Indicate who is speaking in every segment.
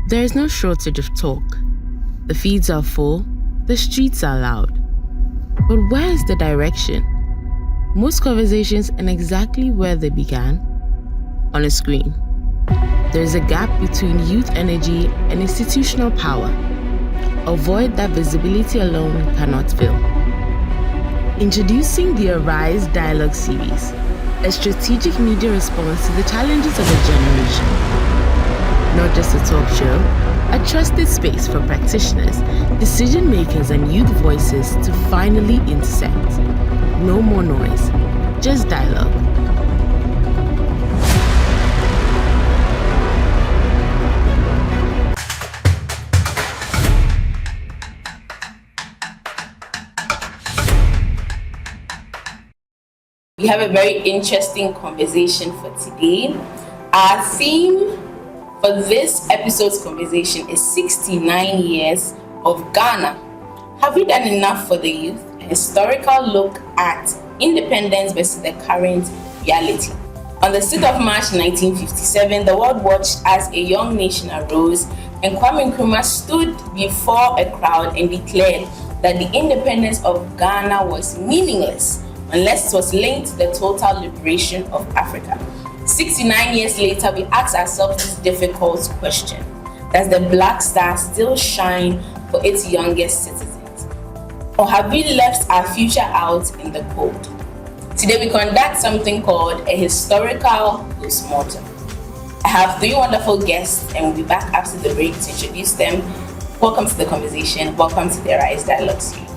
Speaker 1: There is no shortage of talk. The feeds are full, the streets are loud. But where is the direction? Most conversations end exactly where they began, on a screen. There is a gap between youth energy and institutional power, a void that visibility alone cannot fill. Introducing the Arise Dialogue series, a strategic media response to the challenges of a generation. Not just a talk show, a trusted space for practitioners, decision makers, and youth voices to finally intersect. No more noise, just dialogue.
Speaker 2: We have a very interesting conversation for today. Our theme for this episode's conversation is 69 years of Ghana. Have we done enough for the youth? A historical look at independence versus the current reality. On the 6th of March 1957, the world watched as a young nation arose and Kwame Nkrumah stood before a crowd and declared that the independence of Ghana was meaningless unless it was linked to the total liberation of Africa. 69 years later, we ask ourselves this difficult question. Does the Black Star still shine for its youngest citizens? Or have we left our future out in the cold? Today we conduct something called a historical postmortem. I have three wonderful guests and we'll be back after the break to introduce them. Welcome to the conversation. Welcome to the Arise Dialogue series.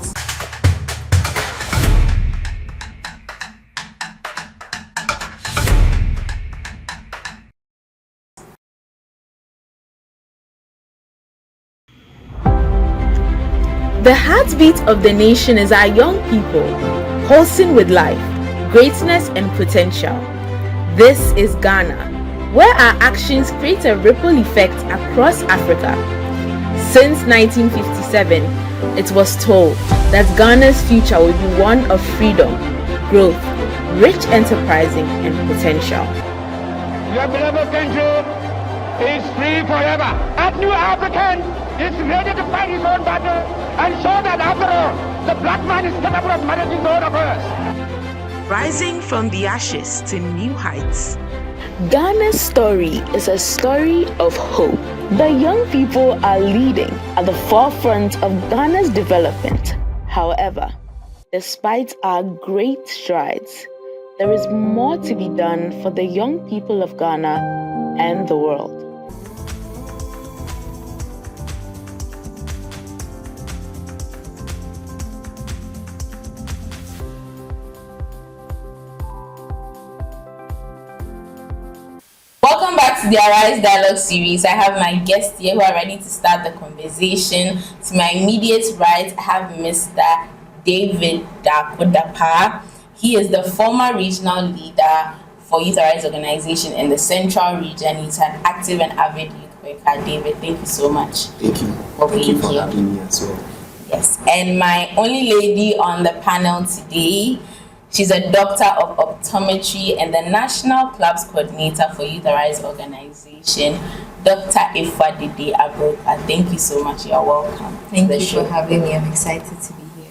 Speaker 1: The heartbeat of the nation is our young people, pulsing with life, greatness, and potential. This is Ghana, where our actions create a ripple effect across Africa. Since 1957, it was told that Ghana's future will be one of freedom, growth, rich enterprising, and potential.
Speaker 3: Your beloved country is free forever. That new African is ready to fight his own battle and show that after all, the black man is capable of managing all of us.
Speaker 1: Rising from the ashes to new heights. Ghana's story is a story of hope. The young people are leading at the forefront of Ghana's development. However, despite our great strides, there is more to be done for the young people of Ghana and the world.
Speaker 2: Welcome back to the Arise Dialogue series. I have my guests here who are ready to start the conversation. To my immediate right, I have Mr. David Dakodapa. He is the former regional leader for Youth Arise organization in the Central region. He's an active and avid youth worker. David, thank you so much.
Speaker 4: Thank you. Thank you for having me as well.
Speaker 2: Yes, and my only lady on the panel today, she's a doctor of optometry and the National Clubs Coordinator for Youth Arise organization, Dr. Ifa Dede Abroka. Thank you so much. You're welcome.
Speaker 5: Thank you for having me. I'm excited to be here.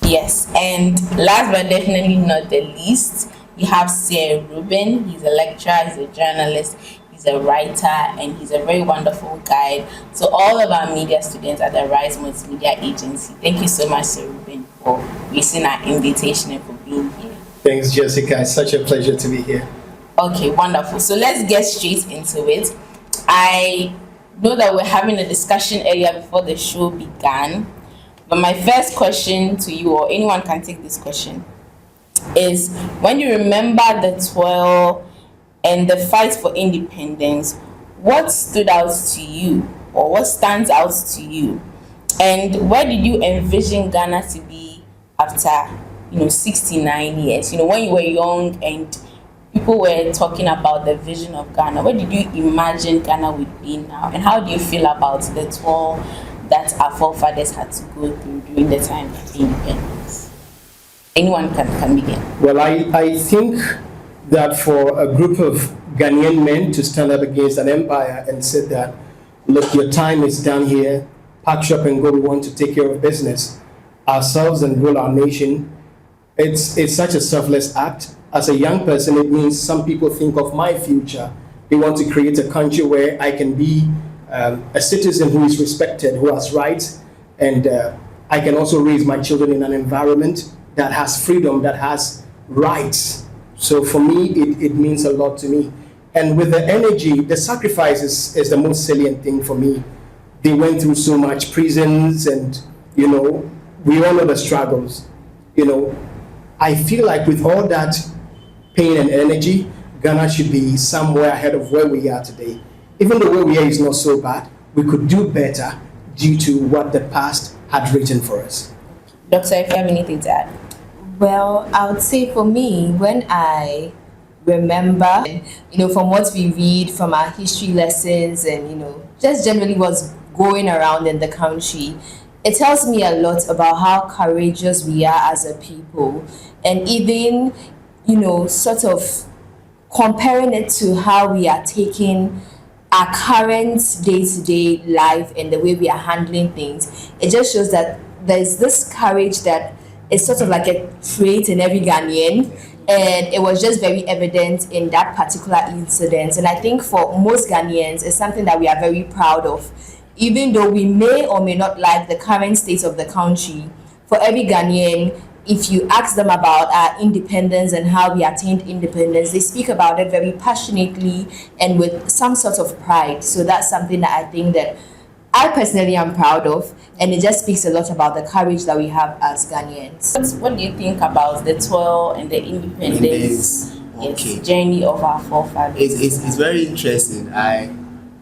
Speaker 2: Yes, and last but definitely not the least, we have Sir Ruben. He's a lecturer, he's a journalist, he's a writer, and he's a very wonderful guide. So all of our media students at the Rise Multimedia Agency, thank you so much, Sir Ruben, for receiving our invitation and for being here.
Speaker 4: Thanks, Jessica. It's such a pleasure to be here.
Speaker 2: Okay, wonderful. So let's get straight into it. I know that we're having a discussion earlier before the show began, but my first question to you, or anyone can take this question, is when you remember the 12 and the fight for independence, what stood out to you, or what stands out to you, and where did you envision Ghana to be after 69 years? When you were young and people were talking about the vision of Ghana, where did you imagine Ghana would be now, and how do you feel about the toll that our forefathers had to go through during the time of independence? Anyone can begin.
Speaker 4: Well, I think that for a group of Ghanaian men to stand up against an empire and say that look, your time is done here. Pack shop and go. We want to take care of business ourselves and rule our nation. It's such a selfless act. As a young person, it means some people think of my future. They want to create a country where I can be a citizen who is respected, who has rights, and I can also raise my children in an environment that has freedom, that has rights. So for me, it means a lot to me. And with the energy, the sacrifice is the most salient thing for me. They went through so much prisons and, we all know the struggles. I feel like with all that pain and energy, Ghana should be somewhere ahead of where we are today. Even though where we are is not so bad, we could do better due to what the past had written for us.
Speaker 2: Doctor, if you have anything to add.
Speaker 5: Well, I would say for me, when I remember, from what we read from our history lessons and, just generally what's going around in the country, it tells me a lot about how courageous we are as a people. And even, sort of comparing it to how we are taking our current day-to-day life and the way we are handling things, it just shows that there's this courage that is sort of like a trait in every Ghanaian, and it was just very evident in that particular incident. And I think for most Ghanaians, it's something that we are very proud of. Even though we may or may not like the current state of the country, for every Ghanaian, if you ask them about our independence and how we attained independence, they speak about it very passionately and with some sort of pride. So that's something that I think that I personally am proud of, and it just speaks a lot about the courage that we have as Ghanaians.
Speaker 2: What do you think about the toil and the independence journey of our forefathers?
Speaker 6: It's very interesting. I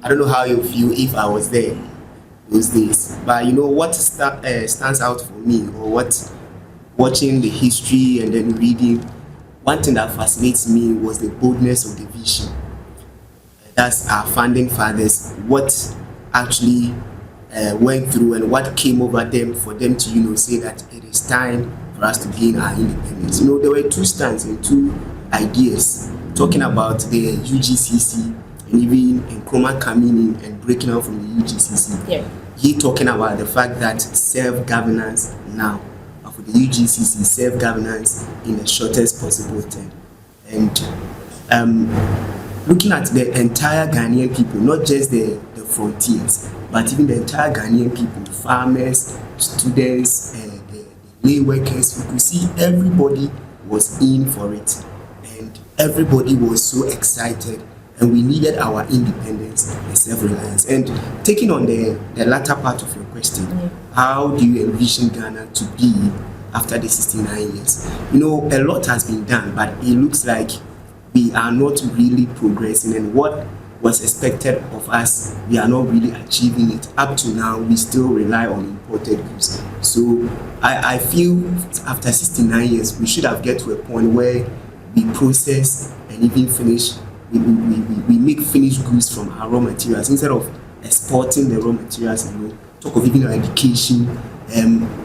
Speaker 6: don't know how you feel if I was there those days, but what stands out for me, or what, watching the history and then reading, one thing that fascinates me was the boldness of the vision. That's our founding fathers, what actually went through and what came over them for them to say that it is time for us to gain our independence. There were two stands and two ideas talking about the UGCC, and even Nkrumah coming in and breaking out from the UGCC.
Speaker 2: Yeah.
Speaker 6: He talking about the fact that self-governance now, for the UGCC, self-governance in the shortest possible time. And looking at the entire Ghanaian people, not just the frontiers, but even the entire Ghanaian people, farmers, students, the lay workers, you could see everybody was in for it. And everybody was so excited, and we needed our independence and self-reliance. And taking on the latter part of your question, how do you envision Ghana to be after the 69 years? A lot has been done, but it looks like we are not really progressing, and what was expected of us, we are not really achieving it. Up to now, we still rely on imported goods. So I feel after 69 years, we should have get to a point where we process and even finish, we make finished goods from our raw materials instead of exporting the raw materials and talk of even our education.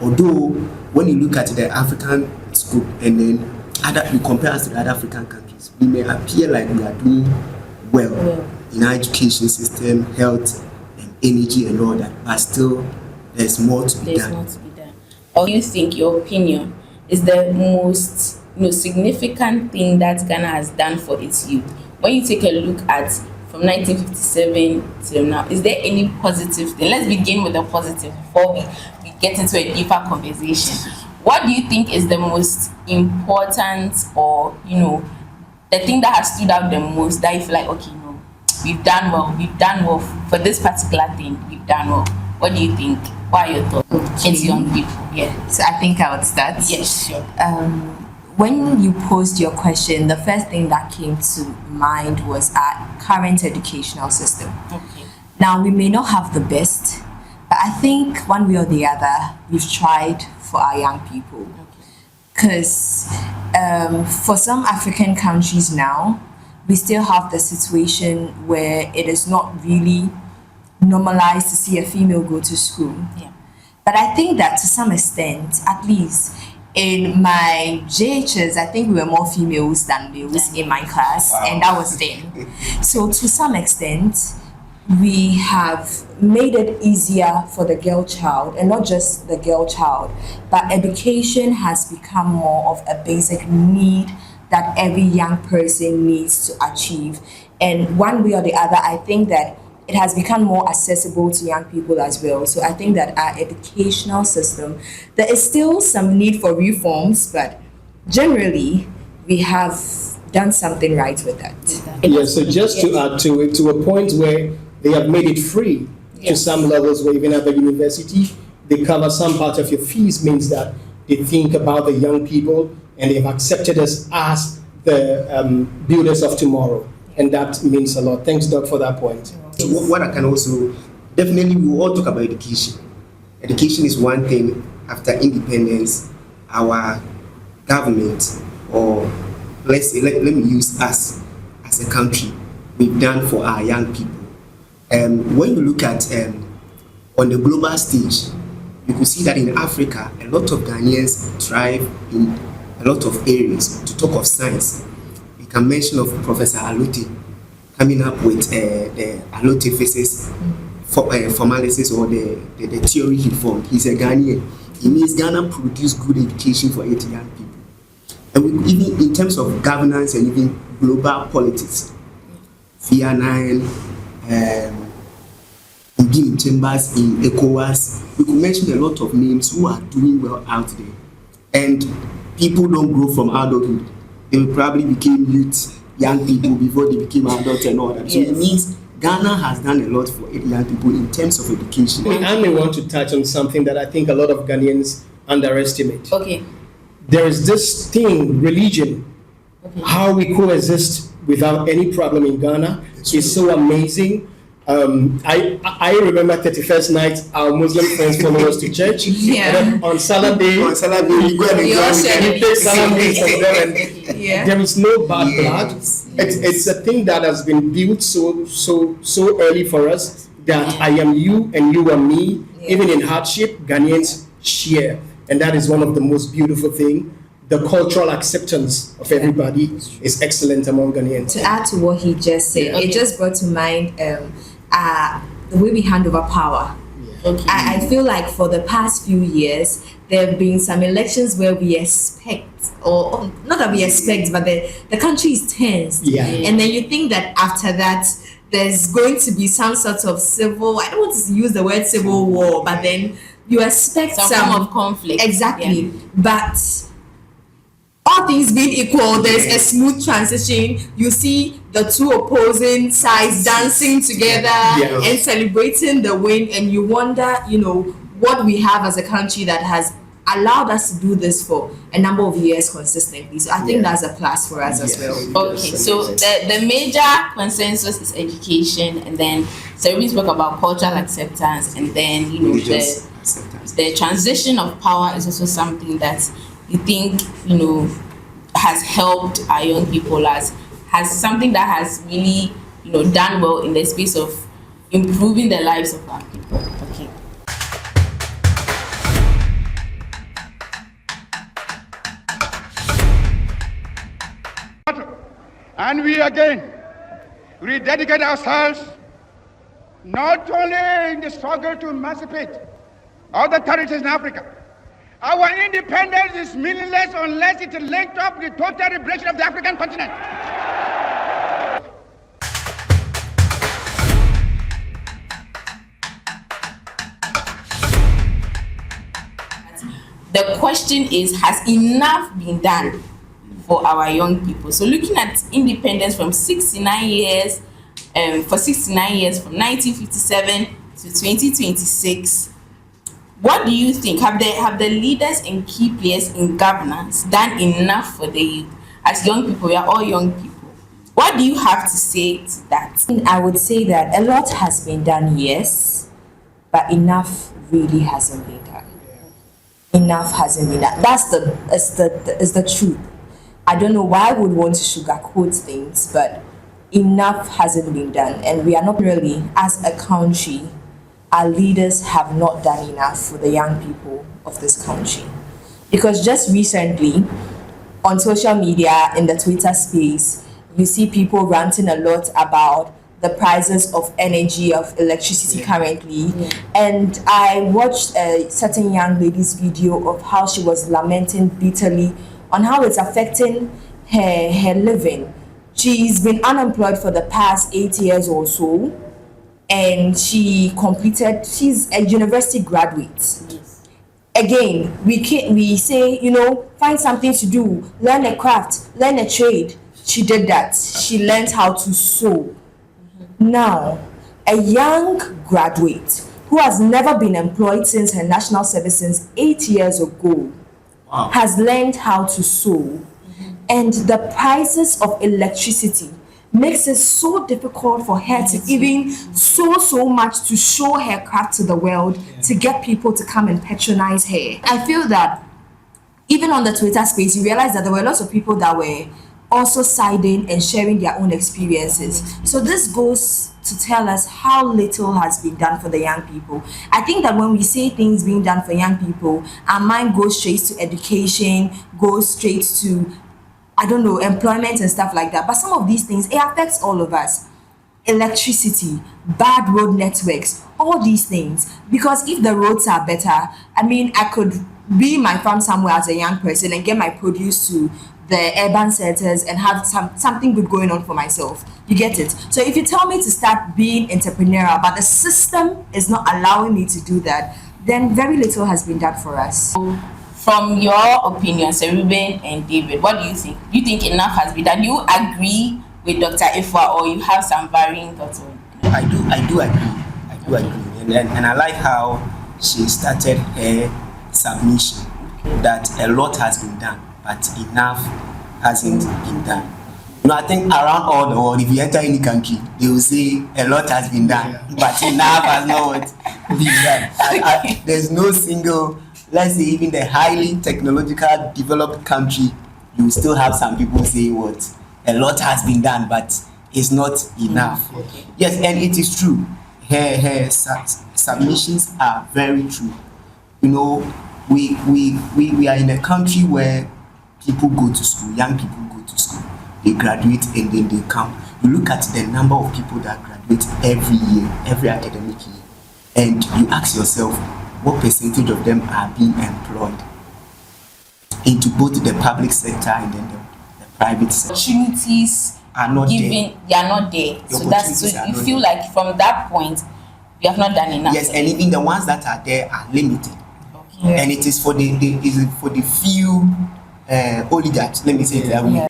Speaker 6: Although when you look at the African scope and then you compare us to the other African countries, we may appear like we are doing well in our education system, health, and energy and all that, but still there's more to be done.
Speaker 2: Or you think, your opinion, is the most significant thing that Ghana has done for its youth? When you take a look at from 1957 till now, is there any positive thing? Let's begin with the positive before we get into a deeper conversation. What do you think is the most important, or the thing that has stood out the most, that you feel like, okay, we've done well for this particular thing, we've done well? What do you think? What are your thoughts? It's young people. Yeah.
Speaker 5: So I think I would start.
Speaker 2: Yes, sure.
Speaker 5: When you posed your question, the first thing that came to mind was our current educational system.
Speaker 2: Okay.
Speaker 5: Now, we may not have the best, but I think one way or the other, we've tried for our young people. Because for some African countries now, we still have the situation where it is not really normalized to see a female go to school.
Speaker 2: Yeah.
Speaker 5: But I think that to some extent, at least in my JHS, I think we were more females than males in my class, and that was then. So to some extent, we have made it easier for the girl child, and not just the girl child, but education has become more of a basic need that every young person needs to achieve. And one way or the other, I think that it has become more accessible to young people as well. So I think that our educational system, there is still some need for reforms, but generally we have done something right with that.
Speaker 4: Yeah, so just to add to it, to a point where they have made it free to some levels, where even at the university, they cover some part of your fees, means that they think about the young people and they've accepted us as the builders of tomorrow. And that means a lot. Thanks, Doc, for that point.
Speaker 6: So what I can also, definitely we all talk about education. Education is one thing. After independence, our government, or let me use us as a country, we've done for our young people. When you look at on the global stage, you could see that in Africa, a lot of Ghanaians thrive in a lot of areas. To talk of science, we can mention of Professor Alote coming up with the Alote physics formalities, or the theory he formed. He's a Ghanaian. He means Ghana produce good education for 80 young people. And even in terms of governance and even global politics, FIA9, Guinea Chambers in ECOWAS, we could mention a lot of names who are doing well out there. And people don't grow from adulthood. They probably became youth, young people before they became adults and all that. So it means Ghana has done a lot for young people in terms of education.
Speaker 4: I may want to touch on something that I think a lot of Ghanaians underestimate.
Speaker 2: Okay.
Speaker 4: There is this thing, religion, how we coexist without any problem in Ghana is so amazing. I remember 31st night, our Muslim friends follow us to church.
Speaker 5: Yeah.
Speaker 4: And then on Saturday,
Speaker 6: you go and
Speaker 5: We all share
Speaker 4: we take Saturday from them, and
Speaker 5: Yeah.
Speaker 4: there is no bad blood.
Speaker 6: Yes.
Speaker 4: It's a thing that has been built so early for us that I am you and you are me. Even in hardship, Ghanaians share, and that is one of the most beautiful things. The cultural acceptance of everybody is excellent among Ghanaians.
Speaker 5: To add to what he just said, it just brought to mind the way we hand over power.
Speaker 2: Okay.
Speaker 5: I feel like for the past few years, there have been some elections where we expect, or not that we expect, but the country is tense.
Speaker 4: Yeah.
Speaker 5: And then you think that after that, there's going to be some sort of civil, I don't want to use the word civil war, but then you expect
Speaker 2: Some form of conflict.
Speaker 5: Exactly.
Speaker 2: Yeah.
Speaker 5: But all things being equal, there's a smooth transition. You see the two opposing sides dancing together and celebrating the win, and you wonder, what we have as a country that has allowed us to do this for a number of years consistently. So I think that's a plus for us as well.
Speaker 2: Okay, so the major consensus is education, and then we spoke about cultural acceptance, and then
Speaker 6: Religious acceptance.
Speaker 2: the transition of power is also something that you think has helped our young people, has something that has really done well in the space of improving the lives of our people. Okay.
Speaker 3: And we again rededicate ourselves not only in the struggle to emancipate other territories in Africa. Our independence is meaningless unless it is linked up with the total liberation of the African continent.
Speaker 2: The question is, has enough been done for our young people? So looking at independence from 69 years, for 69 years, from 1957 to 2026, what do you think? Have the leaders and key players in governance done enough for the youth? As young people, we are all young people. What do you have to say to that?
Speaker 5: I would say that a lot has been done, yes, but enough really hasn't been done. Enough hasn't been done. That's the truth. I don't know why I would want to sugarcoat things, but enough hasn't been done, and we are not really, as a country, our leaders have not done enough for the young people of this country. Because just recently, on social media, in the Twitter space, you see people ranting a lot about the prices of energy, of electricity currently. And I watched a certain young lady's video of how she was lamenting bitterly on how it's affecting her living. She's been unemployed for the past 8 years or so, and she's a university graduate. Again, we say, find something to do, learn a craft, learn a trade. She did that. She learned how to sew. Now, a young graduate who has never been employed since her national service since 8 years ago has learned how to sew. And the prices of electricity makes it so difficult for her to even sew so much to show her craft to the world, to get people to come and patronize her. I feel that even on the Twitter space, you realize that there were lots of people that were also siding and sharing their own experiences. So this goes to tell us how little has been done for the young people. I think that when we say things being done for young people, our mind goes straight to education, goes straight to, employment and stuff like that. But some of these things, it affects all of us. Electricity, bad road networks, all these things. Because if the roads are better, I could be in my farm somewhere as a young person and get my produce to the urban centers and have something good going on for myself. You get it? So if you tell me to start being entrepreneurial, but the system is not allowing me to do that, then very little has been done for us.
Speaker 2: From your opinion, Sir Ruben and David, what do you think? Do you think enough has been done? Do you agree with Dr. Ifwa, or you have some varying thoughts on it?
Speaker 6: I do agree. And I like how she started her submission, that a lot has been done, but enough hasn't been done. I think around all the world, if you enter any country, they will say a lot has been done, but enough has not been done. There's no single, let's say even the highly technological developed country, you will still have some people say what a lot has been done, but it's not enough. Yes, and it is true. Her submissions are very true. We are in a country where people go to school, young people go to school, they graduate and then they come. You look at the number of people that graduate every year, every academic year, and you ask yourself, what percentage of them are being employed into both the public sector and then the private sector?
Speaker 2: Opportunities
Speaker 6: are not
Speaker 2: given,
Speaker 6: there.
Speaker 2: They are not there. So you feel like from that point, we have not done enough.
Speaker 6: Yes, and even the ones that are there are limited. Okay. And it is for the few oligarchs, let me say it that way.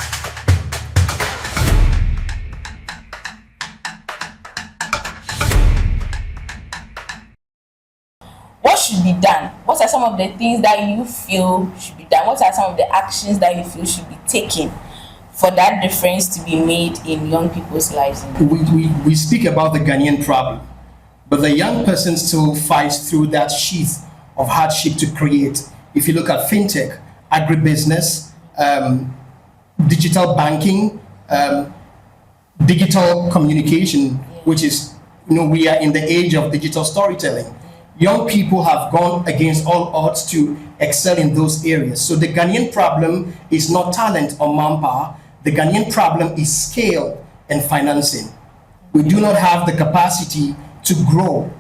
Speaker 2: What should be done? What are some of the things that you feel should be done? What are some of the actions that you feel should be taken for that difference to be made in young people's lives?
Speaker 4: We speak about the Ghanaian problem, but the young person still fights through that sheath of hardship to create. If you look at fintech, agribusiness, digital banking, digital communication, which is, we are in the age of digital storytelling. Young people have gone against all odds to excel in those areas. So the Ghanaian problem is not talent or manpower. The Ghanaian problem is scale and financing. We do not have the capacity to grow.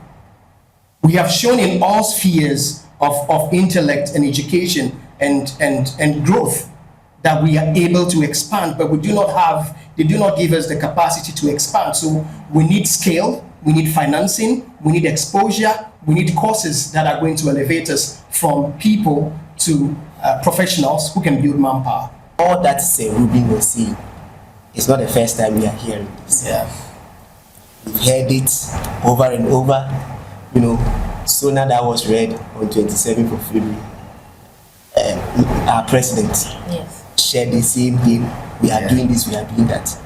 Speaker 4: We have shown in all spheres of intellect and education and growth that we are able to expand, but they do not give us the capacity to expand. So we need scale, we need financing, we need exposure, we need courses that are going to elevate us from people to professionals who can build manpower.
Speaker 6: All that Sir Ruben was saying, it's not the first time we are hearing this.
Speaker 4: Yeah.
Speaker 6: We've heard it over and over. Sooner that was read on 27th of February. Our president shared the same thing. We are doing this, we are doing that.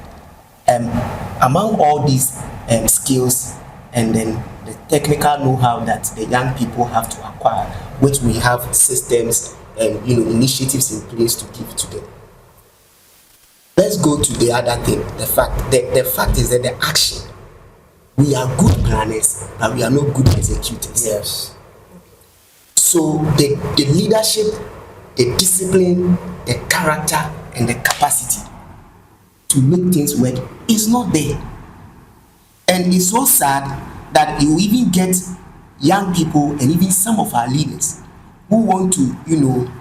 Speaker 6: Among all these skills and then the technical know-how that the young people have to acquire, which we have systems and initiatives in place to give to them. Let's go to the other thing. The fact is that the action. We are good planners, but we are not good executors.
Speaker 4: Yes.
Speaker 6: So the leadership, the discipline, the character, and the capacity to make things work is not there. And it's so sad that you even get young people and even some of our leaders who want to,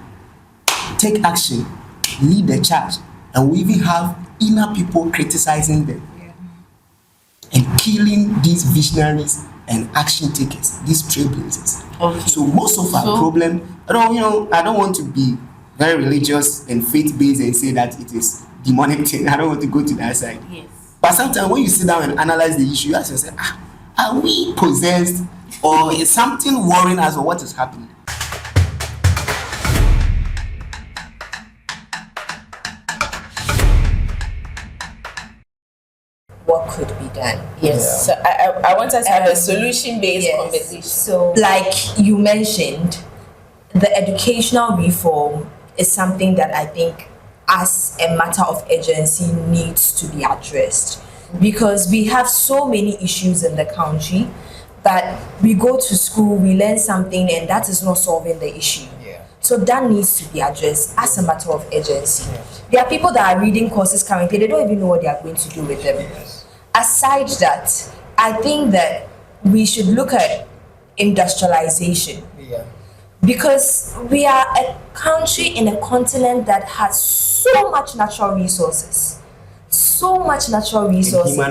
Speaker 6: take action, lead the charge, and we even have inner people criticizing them and killing these visionaries and action takers, these trailblazers.
Speaker 2: Okay.
Speaker 6: So most of our problem, I don't want to be very religious and faith-based and say that it is demonic thing. I don't want to go to that side.
Speaker 2: Yes.
Speaker 6: But sometimes when you sit down and analyze the issue, you ask yourself, are we possessed, or is something worrying us, or what is happening?
Speaker 5: What could be done?
Speaker 2: Yes. So I want us to have a solution-based conversation.
Speaker 5: So, like you mentioned, the educational reform is something that I think, as a matter of urgency, needs to be addressed, because we have so many issues in the country that we go to school, we learn something, and that is not solving the issue. So that needs to be addressed as a matter of urgency. There are people that are reading courses currently, they don't even know what they are going to do with them. Aside that, I think that we should look at industrialization. Because we are a country in a continent that has so much natural resources. Human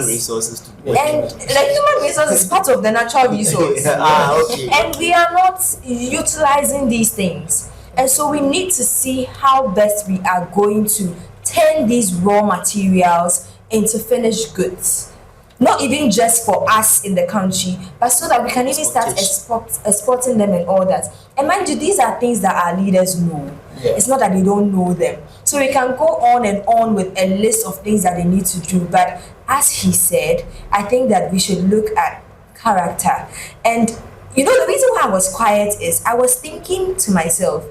Speaker 6: resources to do.
Speaker 5: And human resources is part of the natural resource.
Speaker 6: Okay.
Speaker 5: And we are not utilizing these things. And so we need to see how best we are going to turn these raw materials into finished goods. Not even just for us in the country, but so that we can even start exporting them and all that. And mind you, these are things that our leaders know. It's not that they don't know them. So we can go on and on with a list of things that they need to do. But as he said, I think that we should look at character. And the reason why I was quiet is I was thinking to myself,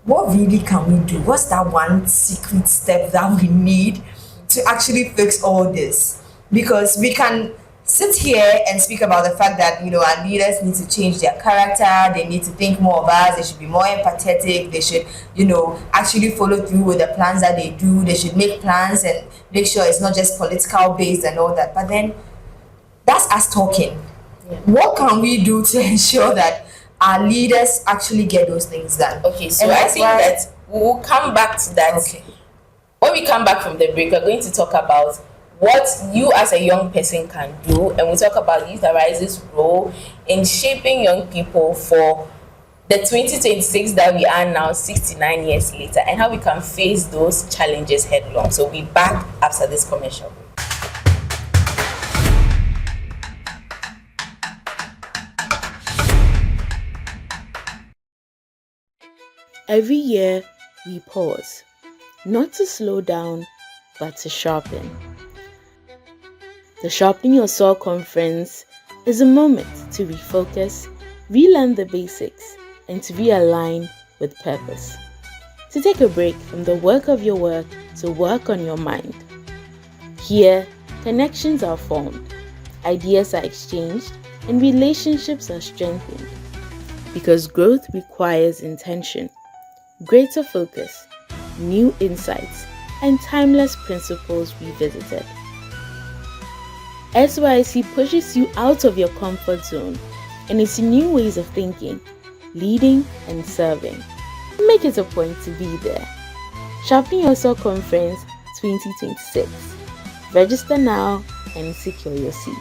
Speaker 5: what really can we do? What's that one secret step that we need to actually fix all this? Because we can sit here and speak about the fact that our leaders need to change their character, they need to think more of us, they should be more empathetic, they should actually follow through with the plans that they do, they should make plans and make sure it's not just political based and all that. But then that's us talking. What can we do to ensure that our leaders actually get those things done?
Speaker 2: Okay, so I think that we'll come back to that.
Speaker 5: Okay.
Speaker 2: When we come back from the break, we're going to talk about what you as a young person can do, and we'll talk about Youth Arise's role in shaping young people for the 2026 that we are now, 69 years later, and how we can face those challenges headlong. So we'll be back after this commercial break.
Speaker 1: Every year, we pause, not to slow down, but to sharpen. The Sharpening Your Sword Conference is a moment to refocus, relearn the basics, and to realign with purpose. To take a break from the work of your work to work on your mind. Here, connections are formed, ideas are exchanged, and relationships are strengthened. Because growth requires intention, greater focus, new insights, and timeless principles revisited. SYC pushes you out of your comfort zone and into new ways of thinking, leading, and serving. Make it a point to be there. Sharpening Your Sword Conference 2026. Register now and secure your seat.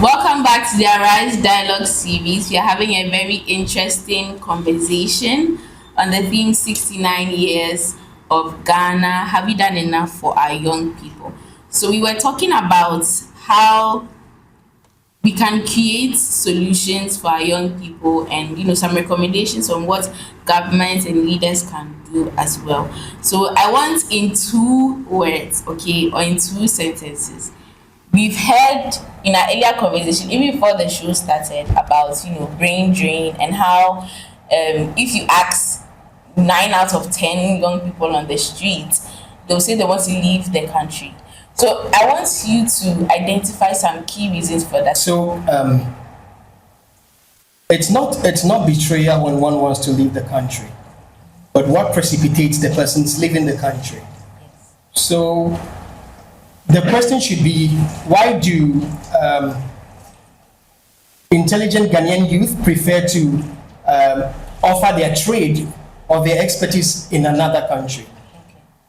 Speaker 2: Welcome back to the Arise Dialogue series. We are having a very interesting conversation on the theme 69 years of Ghana. Have we done enough for our young people? So we were talking about how we can create solutions for our young people and some recommendations on what governments and leaders can do as well. So I want in 2 words, or in 2 sentences. We've heard in our earlier conversation, even before the show started, about brain drain and how if you ask 9 out of 10 young people on the street, they'll say they want to leave the country. So I want you to identify some key reasons for that.
Speaker 4: So it's not betrayal when one wants to leave the country, but what precipitates the person's leaving the country. So the question should be, why do intelligent Ghanaian youth prefer to offer their trade or their expertise in another country?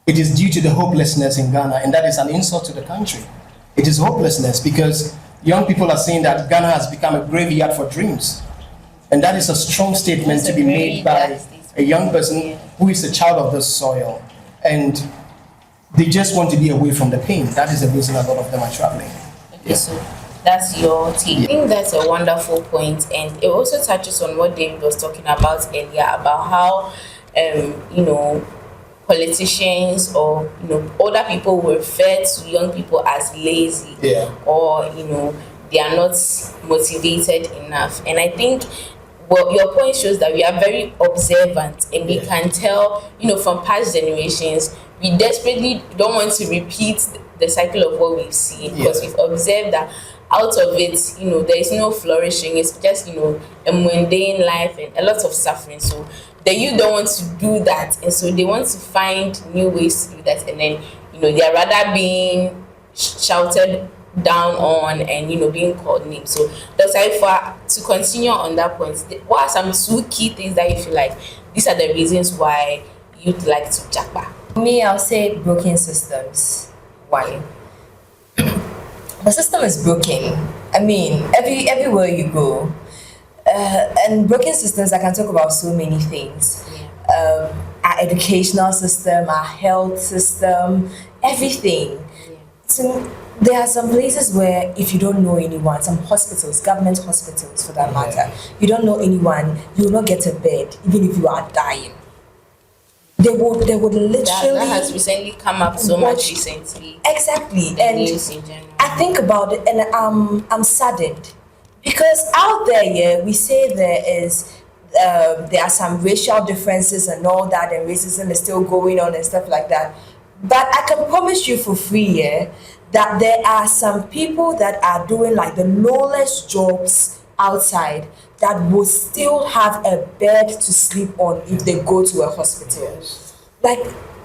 Speaker 4: It is due to the hopelessness in Ghana, and that is an insult to the country. It is hopelessness because young people are saying that Ghana has become a graveyard for dreams. And that is a strong statement to be made by a young person who is a child of the soil. And they just want to be away from the pain. That is the reason a lot of them are traveling.
Speaker 2: Okay, so that's your take. I think that's a wonderful point, and it also touches on what David was talking about earlier about how, politicians or older people will refer to young people as lazy, or they are not motivated enough. And I think your point shows that we are very observant, and we can tell from past generations. We desperately don't want to repeat the cycle of what we've seen, because we've observed that out of it, there is no flourishing. It's just, a mundane life and a lot of suffering. So the youth don't want to do that, and so they want to find new ways to do that. And then, they're rather being shouted down on and being called names. So that's why, to continue on that point, what are some two key things that you feel like these are the reasons why you'd like to japa?
Speaker 5: Me, I'll say broken systems. One, the system is broken. I mean, everywhere you go, and broken systems. I can talk about so many things. Our educational system, our health system, everything. So there are some places where if you don't know anyone, some hospitals, government hospitals for that matter, you don't know anyone, you will not get a bed, even if you are dying. They would literally.
Speaker 2: That has recently come up so much recently.
Speaker 5: Exactly,
Speaker 2: The
Speaker 5: and
Speaker 2: news in general.
Speaker 5: I think about it, and I'm saddened because out there, we say there are some racial differences and all that, and racism is still going on and stuff like that. But I can promise you for free, that there are some people that are doing like the lowest jobs outside that will still have a bed to sleep on if they go to a hospital. Like,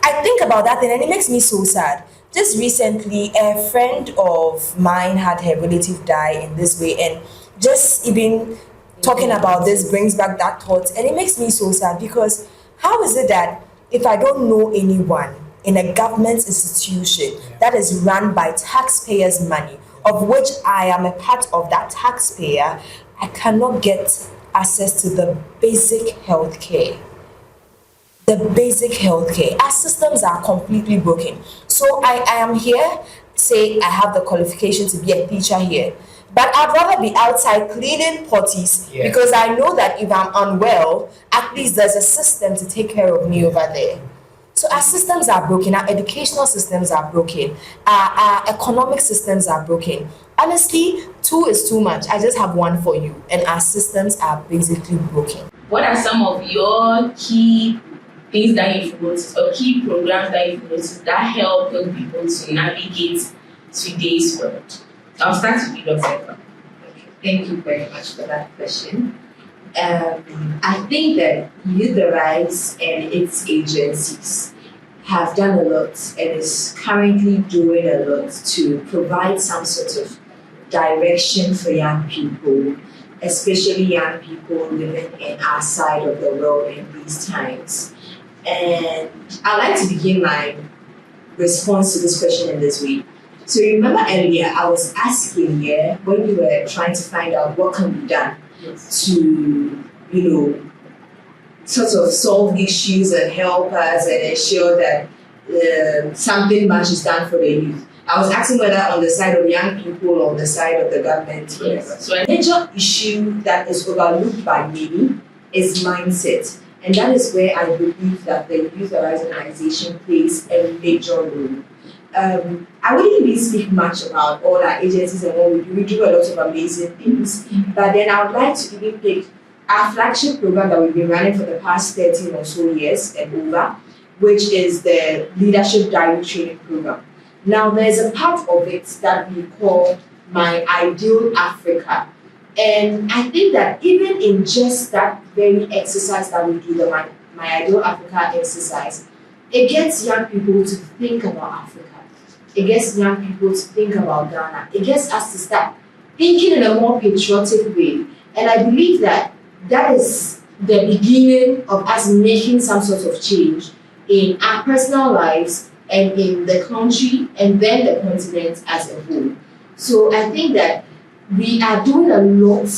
Speaker 5: I think about that thing and it makes me so sad. Just recently, a friend of mine had her relative die in this way, and just even talking about this brings back that thought, and it makes me so sad because how is it that if I don't know anyone in a government institution that is run by taxpayers' money, of which I am a part of that taxpayer, I cannot get access to the basic health care. The basic health care. Our systems are completely broken. So I am here, say I have the qualification to be a teacher here, but I'd rather be outside cleaning potties because I know that if I'm unwell, at least there's a system to take care of me over there. So our systems are broken, our educational systems are broken, our economic systems are broken. Honestly, two is too much. I just have one for you, and our systems are basically broken.
Speaker 2: What are some of your key things that you've noticed, or key programs that you've noticed that help young people to navigate today's world? I'll start with you, Dr. Eka.
Speaker 7: Thank you very much for that question. I think that Youth the Rights and its agencies have done a lot and is currently doing a lot to provide some sort of direction for young people, especially young people living in our side of the world in these times. And I'd like to begin my response to this question in this way. So remember earlier, I was asking when we were trying to find out what can be done to, sort of solve issues and help us and ensure that something much is done for the youth. I was asking whether on the side of young people or on the side of the government. So a major issue that is overlooked by many is mindset. And that is where I believe that the Youth Rights Organization plays a major role. I wouldn't really speak much about all our agencies and what we do. We do a lot of amazing things. But then I would like to even pick our flagship program that we've been running for the past 13 or so years and over, which is the Leadership Diary Training Program. Now, there's a part of it that we call My Ideal Africa. And I think that even in just that very exercise that we do, the My Ideal Africa exercise, it gets young people to think about Africa. it gets young people to think about Ghana. It gets us to start thinking in a more patriotic way. And I believe that is the beginning of us making some sort of change in our personal lives and in the country and then the continent as a whole. So I think that we are doing a lot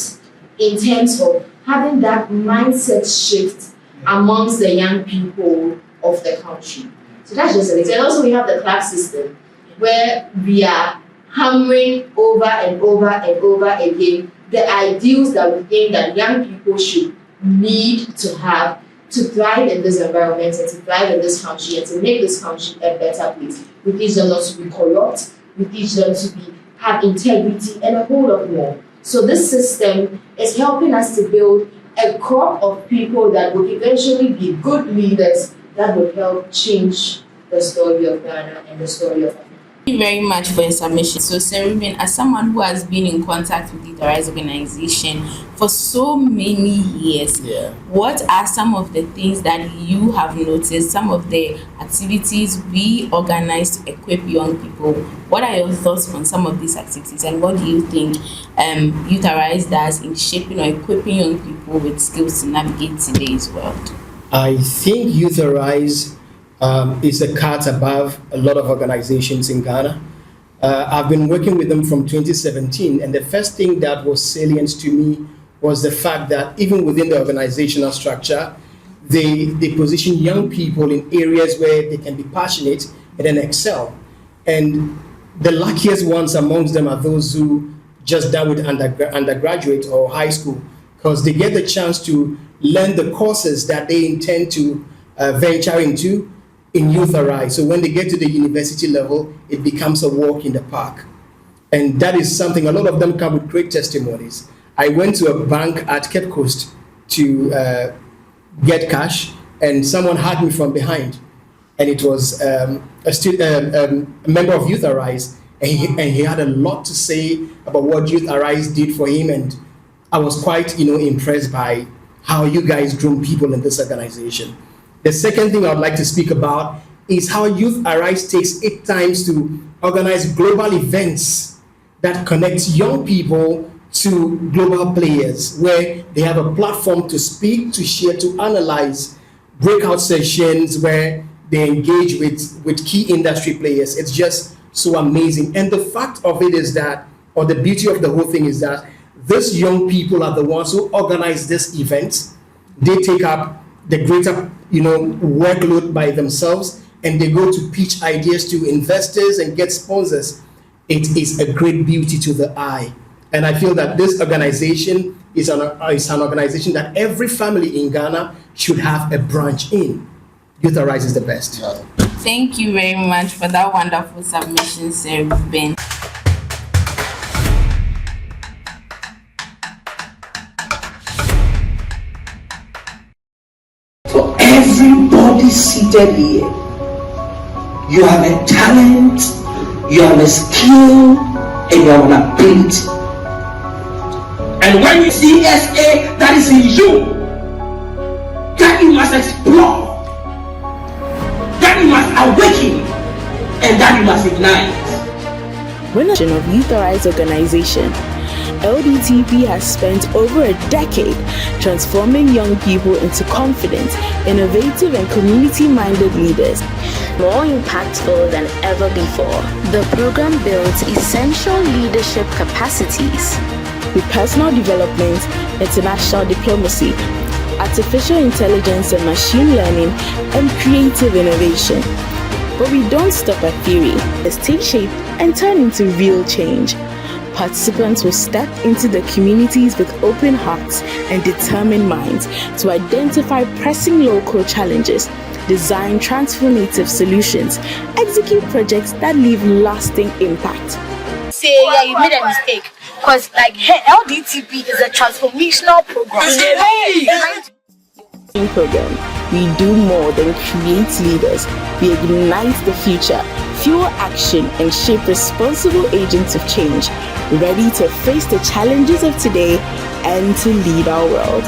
Speaker 7: in terms of having that mindset shift amongst the young people of the country. So that's just an example. And also we have the class system where we are hammering over and over and over again the ideals that we think that young people should need to have to thrive in this environment and to thrive in this country and to make this country a better place. We teach them not to be corrupt, we teach them to have integrity and a whole lot more. So this system is helping us to build a crop of people that will eventually be good leaders that will help change the story of Ghana and the story of Africa.
Speaker 2: Thank you very much for your submission. So, Serubin, as someone who has been in contact with the Rise organization for so many years, what are some of the things that you have noticed, some of the activities we organize to equip young people? What are your thoughts on some of these activities, and what do you think Youth Arise does in shaping or equipping young people with skills to navigate today's world?
Speaker 4: I think Youth Arise is a cut above a lot of organizations in Ghana. I've been working with them from 2017, and the first thing that was salient to me was the fact that even within the organizational structure, they position young people in areas where they can be passionate and then excel. And the luckiest ones amongst them are those who just done with undergraduate or high school, because they get the chance to learn the courses that they intend to venture into in Youth Arise. So when they get to the university level, it becomes a walk in the park. And that is something, a lot of them come with great testimonies. I went to a bank at Cape Coast to get cash, and someone had me from behind. And it was a member of Youth Arise, and he had a lot to say about what Youth Arise did for him. And I was quite, impressed by how you guys groom people in this organization. The second thing I would like to speak about is how Youth Arise takes 8 times to organize global events that connect young people to global players, where they have a platform to speak, to share, to analyze, breakout sessions where they engage with key industry players. It's just so amazing. And the fact of it is that, or the beauty of the whole thing is that these young people are the ones who organize this event. They take up the greater, workload by themselves, and they go to pitch ideas to investors and get sponsors. It is a great beauty to the eye. And I feel that this organization is an organization that every family in Ghana should have a branch in. Youth Arise is the best.
Speaker 2: Thank you very much for that wonderful submission, Sir Ben.
Speaker 8: For everybody seated here, you have a talent, you have a skill, and you have an ability. And when you see SA that is in you, that you must explore, that you must awaken, and that you must ignite.
Speaker 1: When of Youth Arise organization, LDTP has spent over a decade transforming young people into confident, innovative, and community-minded leaders.
Speaker 9: More impactful than ever before. The program builds essential leadership capacities
Speaker 1: with personal development, international diplomacy, artificial intelligence and machine learning, and creative innovation. But we don't stop at theory. Let's take shape and turn into real change. Participants will step into the communities with open hearts and determined minds to identify pressing local challenges, design transformative solutions, execute projects that leave lasting impact.
Speaker 10: Say, yeah, you made a mistake. Because, LDTP is a transformational program.
Speaker 1: We do more than create leaders. We ignite the future, fuel action, and shape responsible agents of change, ready to face the challenges of today and to lead our world.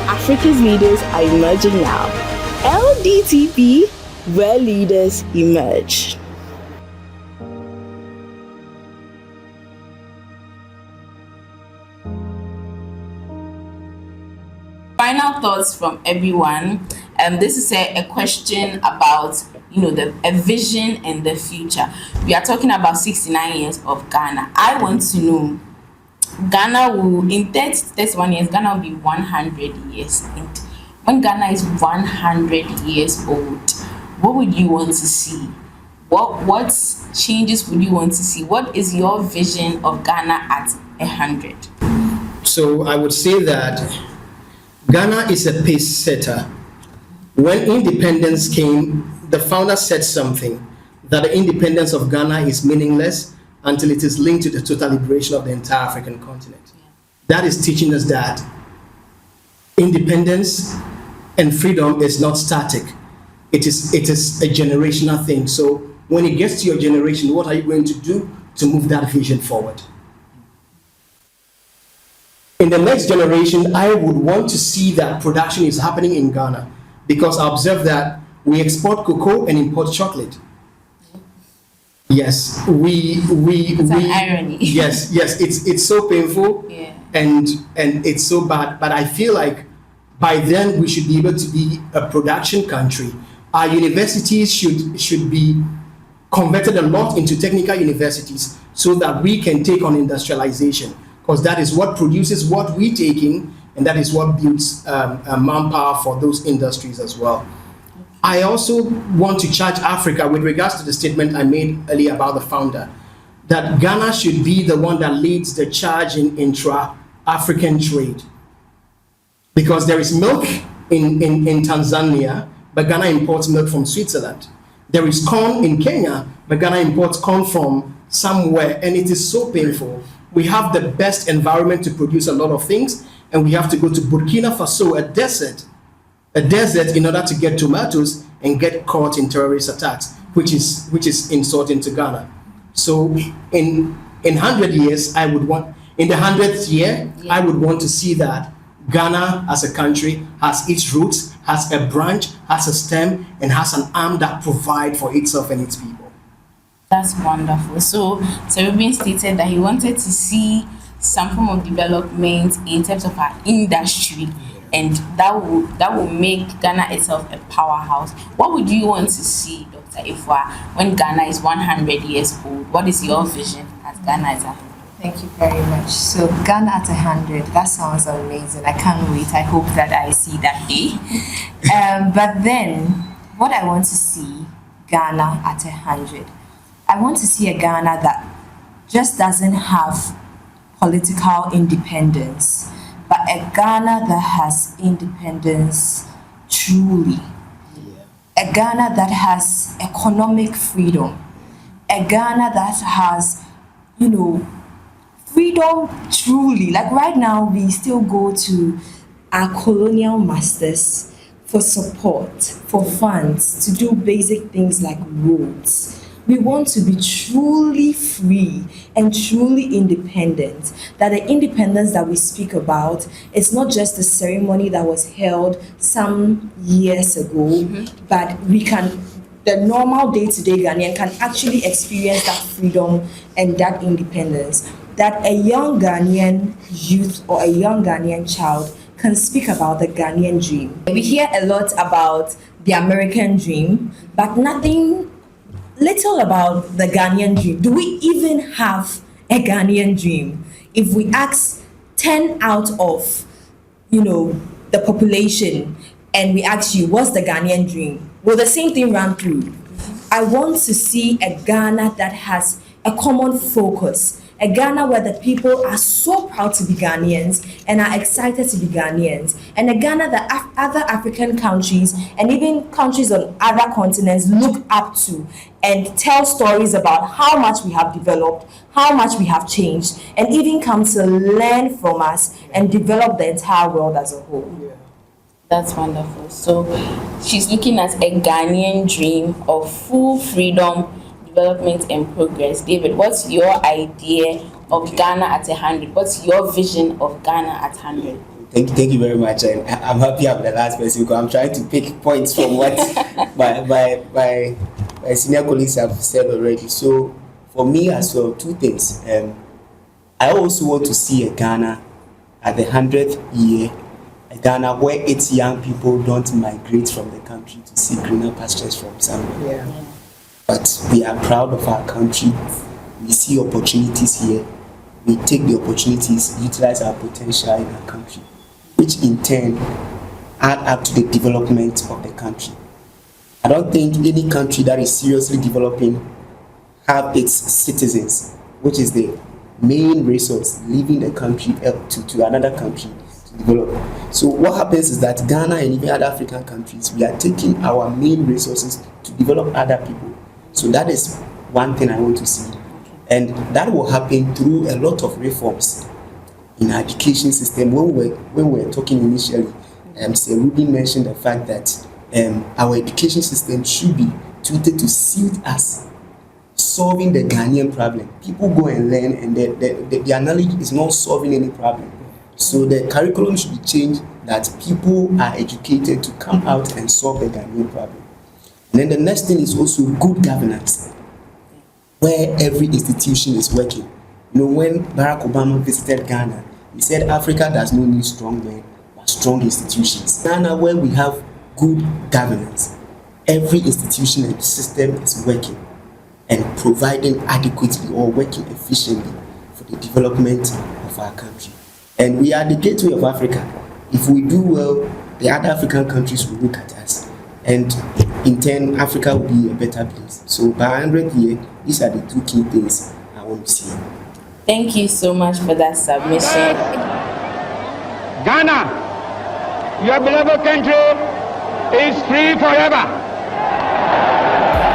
Speaker 1: Africa's leaders are emerging now. LDTP, where leaders emerge.
Speaker 2: final thoughts from everyone. This is a question about a vision and the future. We are talking about 69 years of Ghana. I want to know, Ghana will in 31 years, Ghana will be 100 years. And when Ghana is 100 years old, what would you want to see? What changes would you want to see? What is your vision of Ghana at 100?
Speaker 4: So I would say that Ghana is a pace setter. When independence came, the founder said something, that the independence of Ghana is meaningless until it is linked to the total liberation of the entire African continent. That is teaching us that independence and freedom is not static. It is a generational thing. So when it gets to your generation, what are you going to do to move that vision forward? In the next generation, I would want to see that production is happening in Ghana, because I observe that we export cocoa and import chocolate. Yes, it's
Speaker 2: an irony.
Speaker 4: Yes, it's so painful,
Speaker 2: yeah.
Speaker 4: and it's so bad. But I feel like by then we should be able to be a production country. Our universities should be converted a lot into technical universities so that we can take on industrialization, because that is what produces what we take in, and that is what builds manpower for those industries as well. I also want to charge Africa with regards to the statement I made earlier about the founder, that Ghana should be the one that leads the charge in intra-African trade. Because there is milk in Tanzania, but Ghana imports milk from Switzerland. There is corn in Kenya, but Ghana imports corn from somewhere, and it is so painful. We have the best environment to produce a lot of things, and we have to go to Burkina Faso, a desert in order to get tomatoes and get caught in terrorist attacks, which is insulting to Ghana. So in 100 years, in the 100th year, I would want to see that Ghana as a country has its roots, has a branch, has a stem, and has an arm that provide for itself and its people.
Speaker 2: That's wonderful. So Ruben stated that he wanted to see some form of development in terms of our industry, and that will make Ghana itself a powerhouse. What would you want to see, Dr. Ifwa, when Ghana is 100 years old? What is your vision as Ghana is 100?
Speaker 5: Thank you very much. So Ghana at 100, that sounds amazing. I can't wait. I hope that I see that day. But then, what I want to see Ghana at 100, I want to see a Ghana that just doesn't have political independence, but a Ghana that has independence truly. A Ghana that has economic freedom. A Ghana that has, freedom truly. Like right now, we still go to our colonial masters for support, for funds, to do basic things like roads. We want to be truly free and truly independent. That the independence that we speak about is not just a ceremony that was held some years ago, but the normal day-to-day Ghanaian can actually experience that freedom and that independence. That a young Ghanaian youth or a young Ghanaian child can speak about the Ghanaian dream. We hear a lot about the American dream, but little about the Ghanaian dream. Do we even have a Ghanaian dream? If we ask 10 out of, the population, and we ask you, what's the Ghanaian dream? Will the same thing run through? I want to see a Ghana that has a common focus, a Ghana where the people are so proud to be Ghanaians and are excited to be Ghanaians, and a Ghana that other African countries and even countries on other continents look up to and tell stories about how much we have developed, how much we have changed, and even come to learn from us and develop the entire world as a whole.
Speaker 2: That's wonderful. So she's looking at a Ghanaian dream of full freedom, development and progress. David, what's your idea of Ghana at 100? What's your vision of Ghana at 100?
Speaker 6: Thank you very much. And I'm happy I'm the last person because I'm trying to pick points from what my senior colleagues have said already. So for me as well, two things. I also want to see a Ghana at the 100th year, a a Ghana where its young people don't migrate from the country to seek greener pastures from somewhere.
Speaker 5: Yeah.
Speaker 6: But we are proud of our country. We see opportunities here. We take the opportunities, utilize our potential in our country, which in turn add up to the development of the country. I don't think any country that is seriously developing have its citizens, which is the main resource, leaving the country to another country to develop. So what happens is that Ghana and even other African countries, we are taking our main resources to develop other people. So that is one thing I want to see. And that will happen through a lot of reforms in our education system. When we were talking initially, Sir Ruben mentioned the fact that our education system should be tweeted to suit us solving the Ghanaian problem. People go and learn, and their knowledge is not solving any problem. So the curriculum should be changed that people are educated to come out and solve the Ghanaian problem. And then the next thing is also good governance, where every institution is working. You know, when Barack Obama visited Ghana, he said Africa does not need strong men, but strong institutions. Ghana, where we have good governance, every institution and system is working and providing adequately or working efficiently for the development of our country. And we are the gateway of Africa. If we do well, the other African countries will look at us. And in turn, Africa will be a better place. So by 100 years, these are the two key things I want to see.
Speaker 2: Thank you so much for that submission.
Speaker 3: Ghana, your beloved country, is free forever.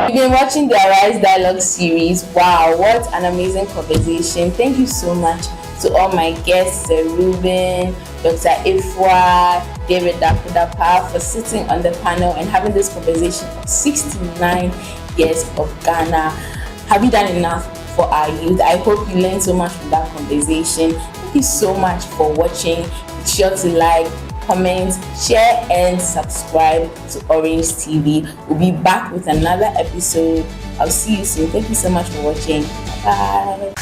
Speaker 2: You've been watching the Arise Dialogue series. Wow, what an amazing conversation. Thank you so much to all my guests, Sir Ruben, Dr. Ifwa, David Dakudapa, for sitting on the panel and having this conversation for 69 years of Ghana. Have you done enough for our youth? I hope you learned so much from that conversation. Thank you so much for watching. Be sure to like, comment, share, and subscribe to Orange TV. We'll be back with another episode. I'll see you soon. Thank you so much for watching. Bye.